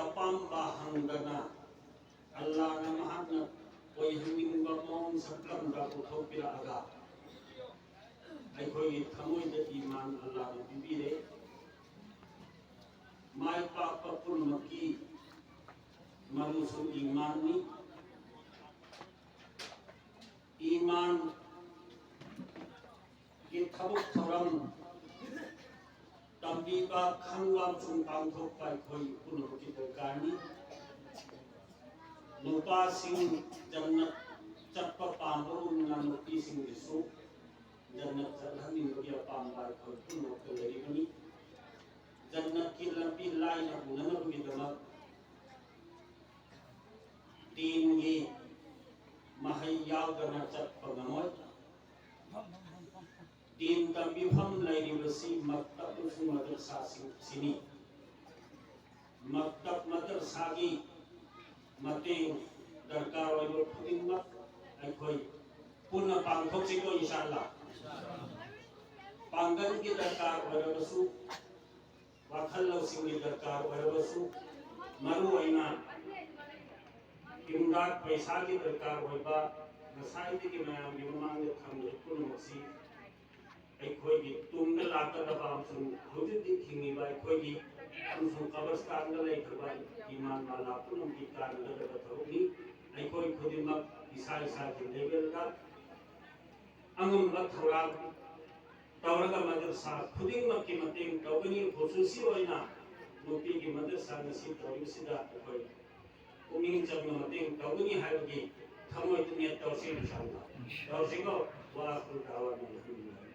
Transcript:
apamba hangdana Allah na mahakna oy hanging bamon sakam da puthopira aga ai khoi thamoi da iman Allah na bibire mai pa papul maki manusu iman ni iman ki thabuk thoram tambi ba khangwam chung pangthok pai khoi puno ki darkani nupa sing jannat chappa pamrum na nupi sing disu jannat chalhani nuya pambai khoi puno kelari bani jannat ki lampi lain nana bi dama tin gi mahai yaw dana chappa ngamoy tin tambi pham lairi basi maktab su madrasa sini maktab madrasa gi mateng darkar oibo khudingmak aikhoi punna pangthok siko insyaallah panggan ki darkar oibasu wakhal lo singi darkar oibasu maru aina imdad paisa ki darkar oiba nasai ki mayam gi mamang de thamle punna masi aikhoi gi tumna lata da bam sun hujud di khingi ba aikhoi gi amsung kabastan da lai khabai iman mala punum ki kan da da thawni aikhoi khudimak isa ki level da angum ba thawra tawraga madrasa khudimak ki mateng tawni khususi oina nupi ki madrasa nasi tawsida aikhoi uming changna mateng tawni hayogi thamoi dunia tawsin inshallah tawsingo wa akhir dawana alhamdulillah